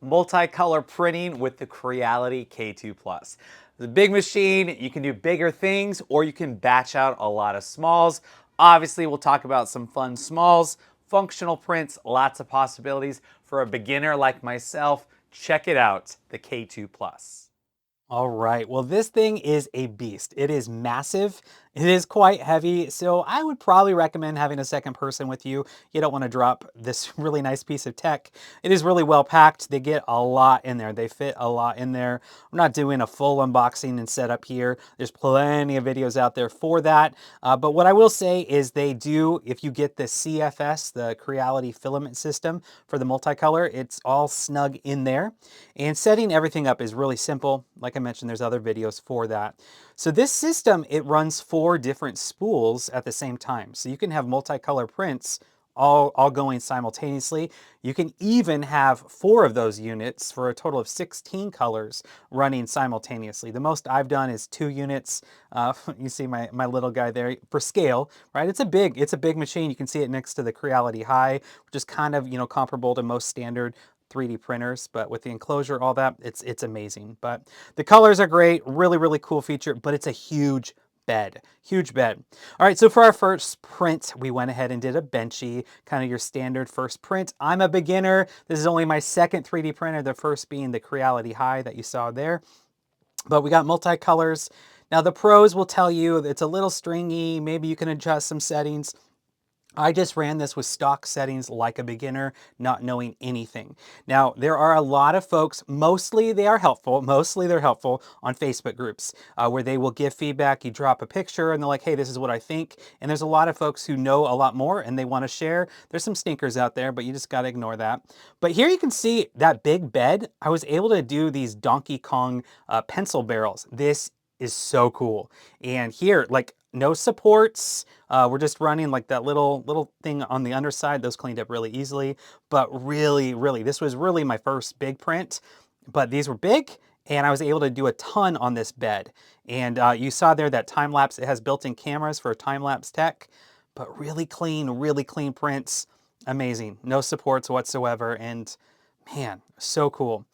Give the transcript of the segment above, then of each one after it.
multicolor printing with the Creality K2 Plus. It's a big machine, you can do bigger things or you can batch out a lot of smalls. Obviously, we'll talk about some fun smalls, functional prints, lots of possibilities. For a beginner like myself, check it out, the K2 Plus. All right, well, this thing is a beast. It is massive. It is quite heavy, so I would probably recommend having a second person with you. You don't want to drop this really nice piece of tech. It is really well packed. They get a lot in there. They fit a lot in there. I'm not doing a full unboxing and setup here. There's plenty of videos out there for that. But what I will say is they do, if you get the CFS, the Creality filament system for the multicolor, it's all snug in there. And setting everything up is really simple. Like I mentioned, there's other videos for that. So this system, it runs 4 different spools at the same time. So you can have multicolor prints all going simultaneously. You can even have 4 of those units for a total of 16 colors running simultaneously. The most I've done is 2 units. You see my little guy there for scale, right? It's a big machine. You can see it next to the Creality High, which is kind of, comparable to most standard 3D printers, but with the enclosure, all that, it's amazing. But the colors are great, really cool feature, but it's a huge bed. Huge bed. All right, so for our first print, we went ahead and did a benchy, kind of your standard first print. I'm a beginner. This is only my second 3D printer, the first being the Creality High that you saw there. But we got multicolors. Now the pros will tell you it's a little stringy, maybe you can adjust some settings. I just ran this with stock settings like a beginner, not knowing anything. Now, there are a lot of folks, mostly they're helpful on Facebook groups where they will give feedback. You drop a picture and they're like, hey, this is what I think. And there's a lot of folks who know a lot more and they want to share. There's some stinkers out there, but you just got to ignore that. But here you can see that big bed. I was able to do these Donkey Kong pencil barrels. This is so cool. And here, like, no supports. We're just running like that little thing on the underside. Those cleaned up really easily. But really, this was really my first big print. But these were big, and I was able to do a ton on this bed. And you saw there that time lapse. It has built-in cameras for time lapse tech, but really clean prints. Amazing. No supports whatsoever. And man, so cool.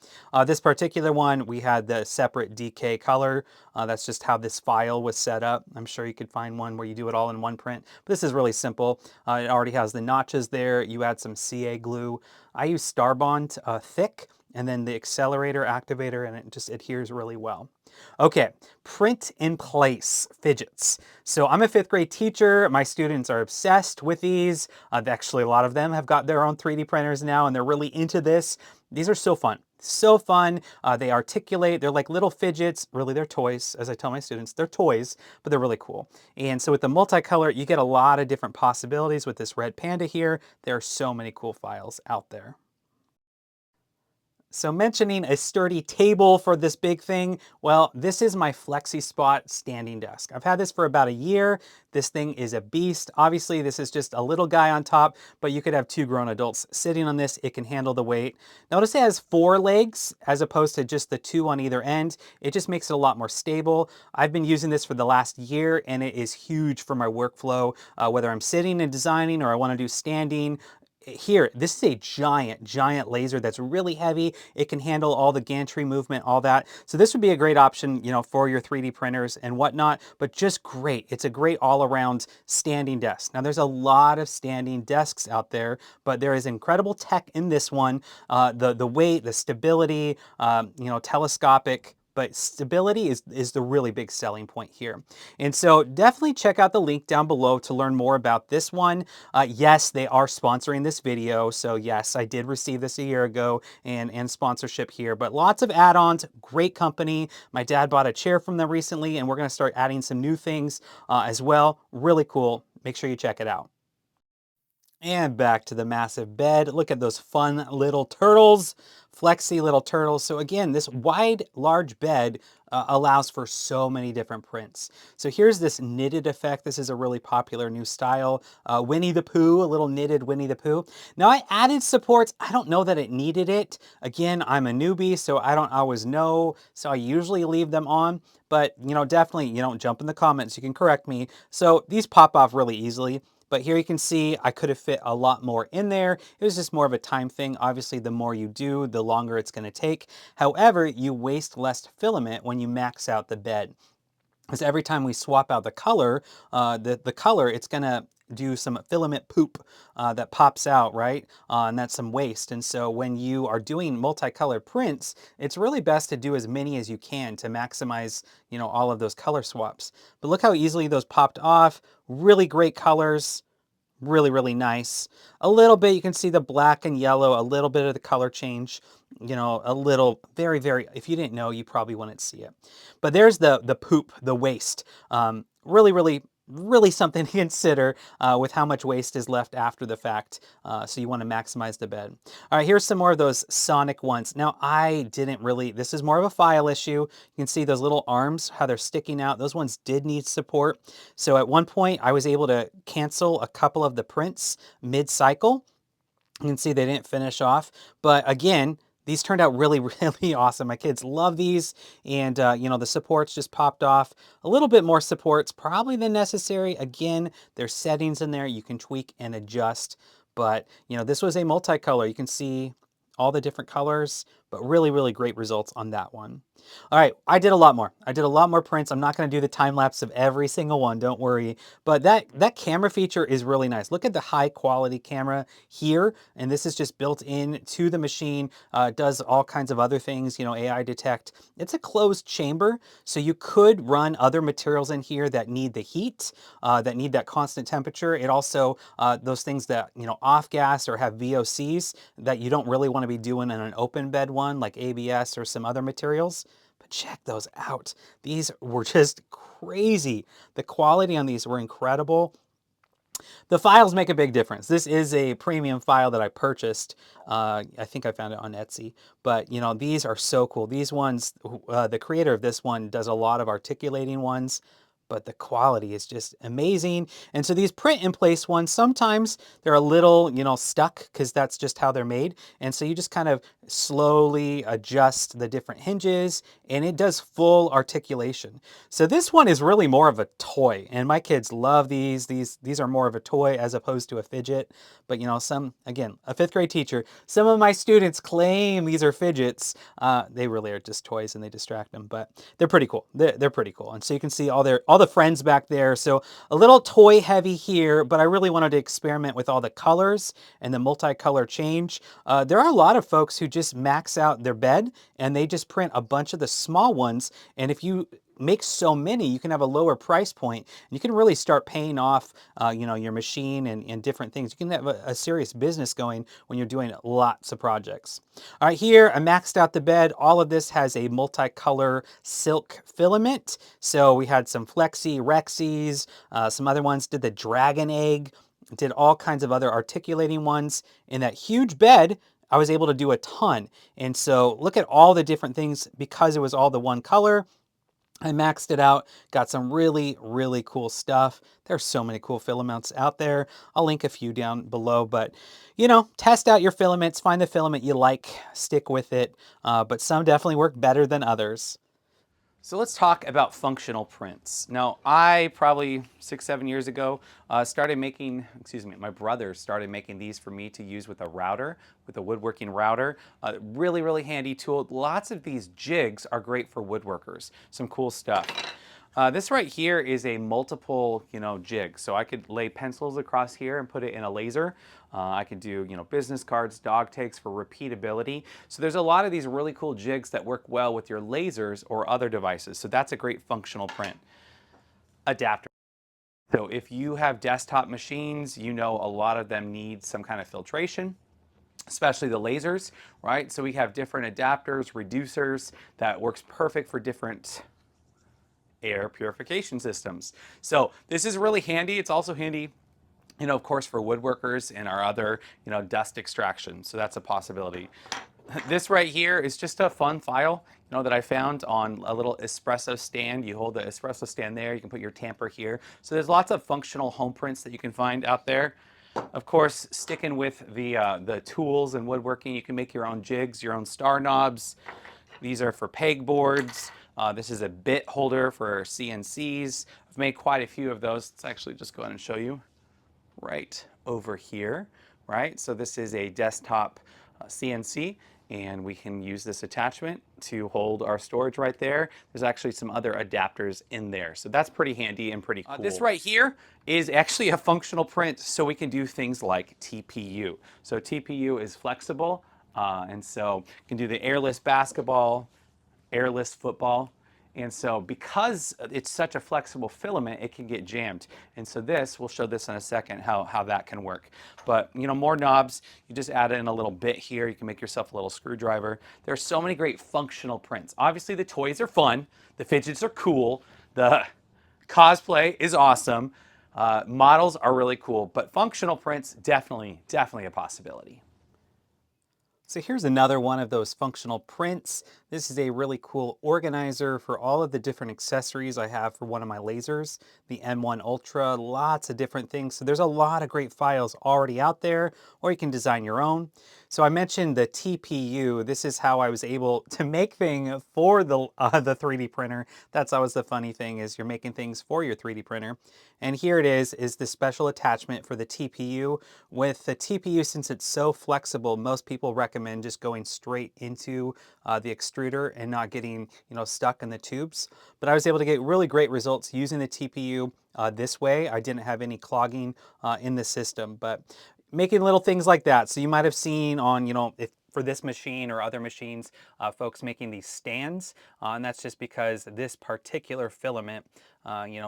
This particular one, we had the separate DK color. That's just how this file was set up. I'm sure you could find one where you do it all in one print. But this is really simple. It already has the notches there. You add some CA glue. I use Starbond thick, and then the accelerator activator, and it just adheres really well. Okay, print in place fidgets. So I'm a 5th grade teacher. My students are obsessed with these. Actually, a lot of them have got their own 3D printers now, and they're really into this. These are so fun. So fun. They articulate. They're like little fidgets. Really, they're toys. As I tell my students, they're toys, but they're really cool. And so with the multicolor, you get a lot of different possibilities with this red panda here. There are so many cool files out there. So mentioning a sturdy table for this big thing, well, this is my FlexiSpot standing desk. I've had this for about a year. This thing is a beast. Obviously, this is just a little guy on top, but you could have 2 grown adults sitting on this. It can handle the weight. Notice it has 4 legs as opposed to just the 2 on either end. It just makes it a lot more stable. I've been using this for the last year, and it is huge for my workflow, whether I'm sitting and designing or I want to do standing. Here, this is a giant laser that's really heavy. It can handle all the gantry movement, all that. So this would be a great option, for your 3D printers and whatnot, but just great. It's a great all-around standing desk. Now, there's a lot of standing desks out there, but there is incredible tech in this one. The weight, the stability, telescopic, but stability is the really big selling point here. And so definitely check out the link down below to learn more about this one. Yes, they are sponsoring this video. So yes, I did receive this a year ago and sponsorship here, but lots of add-ons, great company. My dad bought a chair from them recently, and we're going to start adding some new things as well. Really cool. Make sure you check it out. And back to the massive bed. Look at those fun little turtles, flexy little turtles. So again, this wide, large bed allows for so many different prints. So here's this knitted effect. This is a really popular new style. Winnie the Pooh, a little knitted Winnie the Pooh. Now I added supports. I don't know that it needed it. Again, I'm a newbie, so I don't always know. So I usually leave them on. But, definitely, jump in the comments. You can correct me. So these pop off really easily. But here you can see I could have fit a lot more in there. It was just more of a time thing. Obviously, the more you do, the longer it's going to take. However, you waste less filament when you max out the bed. Because every time we swap out the color, the color, it's going to do some filament poop that pops out, right? And that's some waste. And so when you are doing multicolor prints, it's really best to do as many as you can to maximize, all of those color swaps. But look how easily those popped off. Really great colors. Really, really nice. A little bit, you can see the black and yellow, a little bit of the color change, a little, very, very, if you didn't know, you probably wouldn't see it. But there's the poop, the waste. Really, really, really something to consider with how much waste is left after the fact. So you want to maximize the bed. All right, here's some more of those sonic ones. Now, I didn't really, this is more of a file issue. You can see those little arms, how they're sticking out. Those ones did need support. So at one point, I was able to cancel a couple of the prints mid-cycle. You can see they didn't finish off. But again, these turned out really, really awesome. My kids love these. And, the supports just popped off. A little bit more supports probably than necessary. Again, there's settings in there you can tweak and adjust. But, this was a multicolor. You can see all the different colors, but really, really great results on that one. All right, I did a lot more. I did a lot more prints. I'm not going to do the time lapse of every single one, don't worry. But that camera feature is really nice. Look at the high quality camera here, and this is just built in to the machine. It does all kinds of other things, AI detect. It's a closed chamber, so you could run other materials in here that need the heat, that need that constant temperature. It also, those things that, off gas or have VOCs that you don't really want to be doing in an open bed one like ABS or some other materials. But check those out. These were just crazy. The quality on these were incredible. The files make a big difference. This is a premium file that I purchased. I think I found it on Etsy. But, these are so cool. These ones, the creator of this one does a lot of articulating ones, but the quality is just amazing. And so these print in place ones, sometimes they're a little, stuck because that's just how they're made. And so you just kind of slowly adjust the different hinges and it does full articulation. So this one is really more of a toy and my kids love these. These are more of a toy as opposed to a fidget. But again, a fifth grade teacher, some of my students claim these are fidgets. They really are just toys and they distract them, but they're pretty cool. They're pretty cool. And so you can see all the friends back there. So a little toy heavy here, but I really wanted to experiment with all the colors and the multicolor change. There are a lot of folks who just max out their bed and they just print a bunch of the small ones. And if you make so many, you can have a lower price point and you can really start paying off, your machine and different things. You can have a serious business going when you're doing lots of projects. All right, here I maxed out the bed. All of this has a multicolor silk filament. So we had some Flexi, Rexis, some other ones did the dragon egg, did all kinds of other articulating ones. In that huge bed, I was able to do a ton. And so look at all the different things because it was all the one color. I maxed it out, got some really, really cool stuff. There's so many cool filaments out there. I'll link a few down below, but test out your filaments, find the filament you like, stick with it. But some definitely work better than others. So let's talk about functional prints. Now, I probably 6-7 years ago started making, my brother started making these for me to use with a router, with a woodworking router. Really, really handy tool. Lots of these jigs are great for woodworkers. Some cool stuff. This right here is a multiple, jig. So I could lay pencils across here and put it in a laser. I could do, business cards, dog tags for repeatability. So there's a lot of these really cool jigs that work well with your lasers or other devices. So that's a great functional print. Adapter. So if you have desktop machines, a lot of them need some kind of filtration, especially the lasers, right? So we have different adapters, reducers that works perfect for different air purification systems. So this is really handy. It's also handy, of course, for woodworkers and our other, dust extraction. So that's a possibility. This right here is just a fun file, that I found on a little espresso stand. You hold the espresso stand there. You can put your tamper here. So there's lots of functional home prints that you can find out there. Of course, sticking with the tools and woodworking, you can make your own jigs, your own star knobs. These are for pegboards. This is a bit holder for CNCs. I've made quite a few of those. Let's actually just go ahead and show you. right over here, right? So this is a desktop CNC, and we can use this attachment to hold our storage right there. There's actually some other adapters in there. So that's pretty handy and pretty cool. This right here is actually a functional print, so we can do things like TPU. So TPU is flexible, and so you can do the airless basketball, airless football. And so because it's such a flexible filament, it can get jammed. And so this, we'll show this in a second, how that can work. But more knobs, you just add in a little bit here. You can make yourself a little screwdriver. There are so many great functional prints. Obviously the toys are fun, the fidgets are cool, the cosplay is awesome, models are really cool, but functional prints, definitely a possibility. So here's another one of those functional prints. This is a really cool organizer for all of the different accessories I have for one of my lasers, the M1 Ultra, lots of different things. So there's a lot of great files already out there, or you can design your own. So I mentioned the TPU. This is how I was able to make things for the 3D printer. That's always the funny thing, is you're making things for your 3D printer. And here it is the special attachment for the TPU. With the TPU, since it's so flexible, most people recommend just going straight into the extruder and not getting stuck in the tubes. But I was able to get really great results using the TPU this way. I didn't have any clogging in the system, but making little things like that. So you might have seen on, if for this machine or other machines, folks making these stands, and that's just because this particular filament,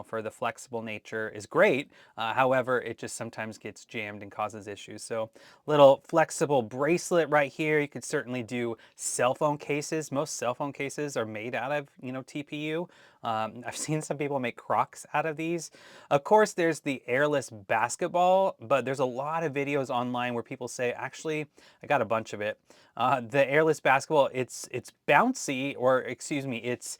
for the flexible nature is great. However, it just sometimes gets jammed and causes issues. So little flexible bracelet right here. You could certainly do cell phone cases. Most cell phone cases are made out of, TPU. I've seen some people make Crocs out of these. Of course, there's the airless basketball, but there's a lot of videos online where people say, actually, I got a bunch of it. The airless basketball, it's bouncy, or excuse me, it's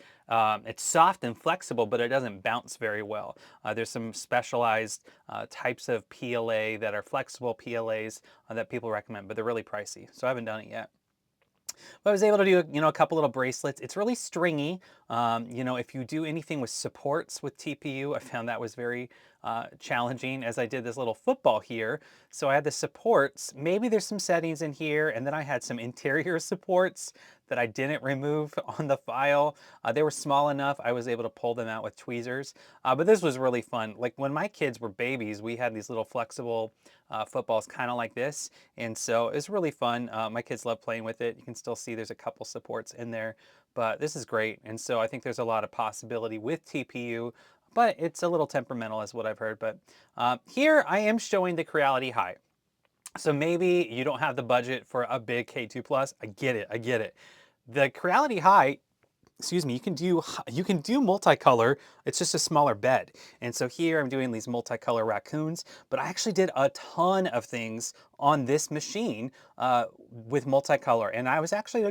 soft and flexible, but it doesn't bounce very well. There's some specialized types of PLA that are flexible PLAs that people recommend, but they're really pricey, so I haven't done it yet. But I was able to do, a couple little bracelets. It's really stringy. If you do anything with supports with TPU, I found that was very challenging as I did this little football here. So I had the supports. Maybe there's some settings in here, and then I had some interior supports that I didn't remove on the file. They were small enough, I was able to pull them out with tweezers. But this was really fun. Like when my kids were babies, we had these little flexible footballs kind of like this. And so it's really fun. My kids love playing with it. You can still see there's a couple supports in there, but this is great. And so I think there's a lot of possibility with TPU, but it's a little temperamental is what I've heard. But here I am showing the Creality High. So maybe you don't have the budget for a big K2 Plus. I get it. The Creality High, excuse me, you can do multicolor. It's just a smaller bed. And so here I'm doing these multicolor raccoons, but I actually did a ton of things on this machine with multicolor. And I was actually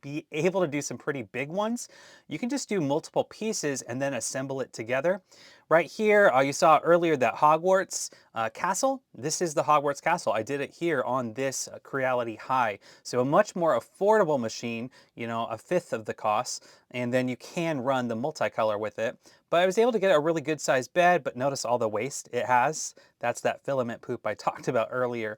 be able to do some pretty big ones. You can just do multiple pieces and then assemble it together. Right here, you saw earlier that Hogwarts castle. This is the Hogwarts castle. I did it here on this Creality High. So a much more affordable machine, a fifth of the cost, and then you can run the multicolor with it. But I was able to get a really good sized bed, but notice all the waste it has. That's that filament poop I talked about earlier.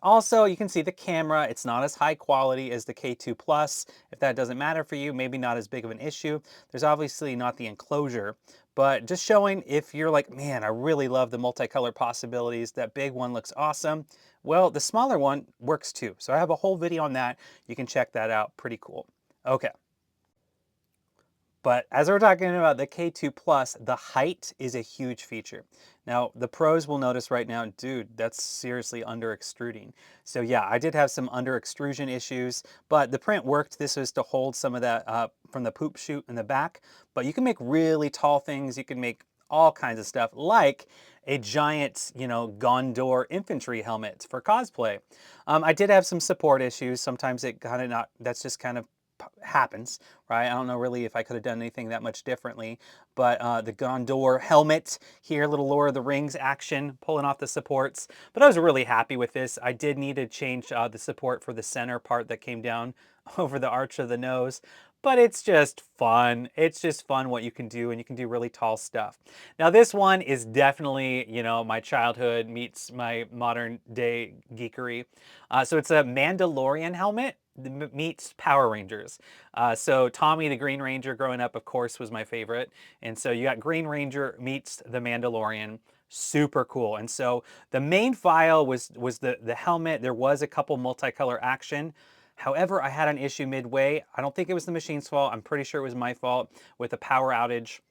Also, you can see the camera. It's not as high quality as the K2 Plus. If that doesn't matter for you, maybe not as big of an issue. There's obviously not the enclosure, but just showing if you're like, man, I really love the multicolor possibilities. That big one looks awesome. Well, the smaller one works too. So I have a whole video on that. You can check that out. Pretty cool. Okay. But as we're talking about the K2 Plus, the height is a huge feature. Now, the pros will notice right now, dude, that's seriously under extruding. So yeah, I did have some under extrusion issues, but the print worked. This was to hold some of that from the poop chute in the back. But you can make really tall things. You can make all kinds of stuff, like a giant, Gondor infantry helmet for cosplay. I did have some support issues. Sometimes it kind of not, that's just kind of happens, right? I don't know really if I could have done anything that much differently, but the Gondor helmet here, little Lord of the Rings action, pulling off the supports. But I was really happy with this. I did need to change the support for the center part that came down over the arch of the nose, but it's just fun. It's just fun what you can do, and you can do really tall stuff. Now, this one is definitely, my childhood meets my modern day geekery. So it's a Mandalorian helmet meets Power Rangers. So Tommy the Green Ranger growing up, of course, was my favorite. And so you got Green Ranger meets the Mandalorian. Super cool. And so the main file was the helmet. There was a couple multicolor action. However, I had an issue midway. I don't think it was the machine's fault. I'm pretty sure it was my fault with a power outage.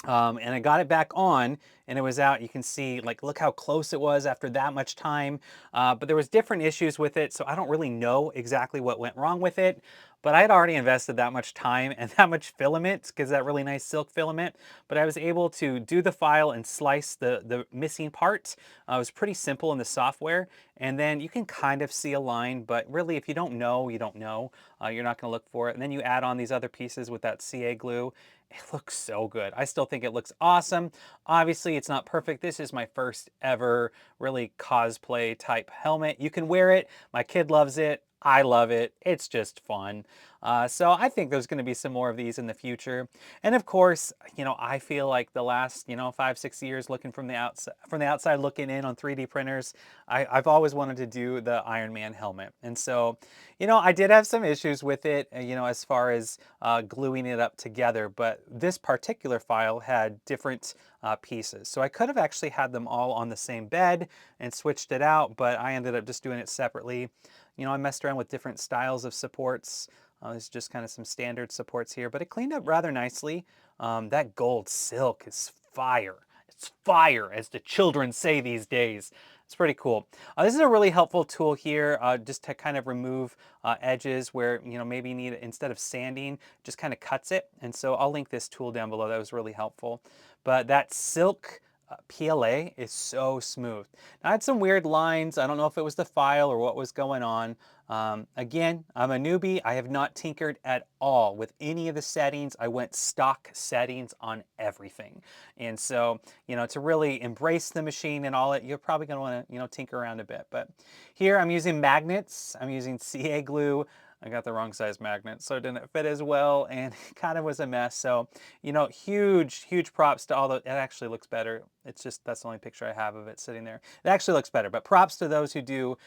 And I got it back on and it was out. You can see, like, look how close it was after that much time. But there was different issues with it, so I don't really know exactly what went wrong with it. But I had already invested that much time and that much filament, because that really nice silk filament. But I was able to do the file and slice the missing part. It was pretty simple in the software. And then you can kind of see a line, but really if you don't know, you don't know. You're not going to look for it. And then you add on these other pieces with that CA glue. It looks so good. I still think it looks awesome. Obviously, it's not perfect. This is my first ever really cosplay type helmet. You can wear it. My kid loves it. I love it. It's just fun. So I think there's going to be some more of these in the future. And of course, I feel like the last, 5, 6 years looking from the outside looking in on 3D printers, I've always wanted to do the Iron Man helmet. And so, I did have some issues with it, as far as gluing it up together. But this particular file had different pieces. So I could have actually had them all on the same bed and switched it out, but I ended up just doing it separately. I messed around with different styles of supports. There's just kind of some standard supports here, but it cleaned up rather nicely. That gold silk is fire. It's fire, as the children say these days. It's pretty cool. This is a really helpful tool here, just to kind of remove edges where, maybe you need, instead of sanding, just kind of cuts it. And so I'll link this tool down below. That was really helpful. But that silk PLA is so smooth. Now, I had some weird lines. I don't know if it was the file or what was going on. Again, I'm a newbie. I have not tinkered at all with any of the settings. I went stock settings on everything. And so, to really embrace the machine and all it, you're probably going to want to, tinker around a bit. But here I'm using magnets. I'm using CA glue. I got the wrong size magnet, so it didn't fit as well, and it kind of was a mess. So, huge props to all the, it actually looks better. It's just, that's the only picture I have of it sitting there. It actually looks better, but props to those who do,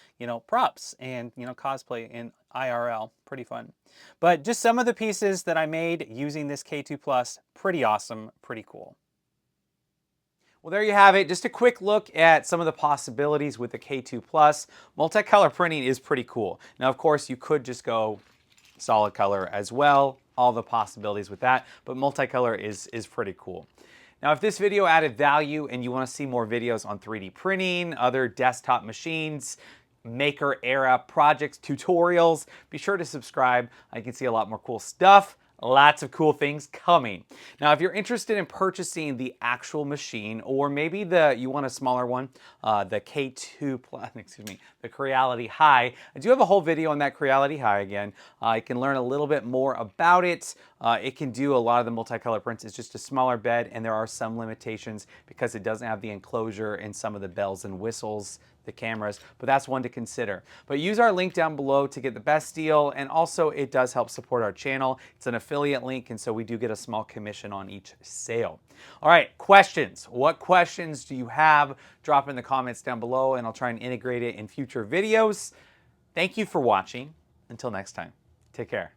props and, cosplay in IRL. Pretty fun. But just some of the pieces that I made using this K2 Plus, pretty awesome, pretty cool. Well, there you have it. Just a quick look at some of the possibilities with the K2 Plus. Multicolor printing is pretty cool. Now, of course, you could just go solid color as well. All the possibilities with that, but multicolor is pretty cool. Now, if this video added value and you want to see more videos on 3D printing, other desktop machines, maker era projects, tutorials, be sure to subscribe. You can see a lot more cool stuff. Lots of cool things coming. Now, if you're interested in purchasing the actual machine, or maybe you want a smaller one, the K2 Plus, excuse me, the Creality High, I do have a whole video on that Creality High again. You can learn a little bit more about it. It can do a lot of the multicolor prints. It's just a smaller bed, and there are some limitations because it doesn't have the enclosure and some of the bells and whistles, the cameras, but that's one to consider. But use our link down below to get the best deal, and also it does help support our channel. It's an affiliate link, and so we do get a small commission on each sale. All right, questions. What questions do you have? Drop in the comments down below, and I'll try and integrate it in future videos. Thank you for watching. Until next time, take care.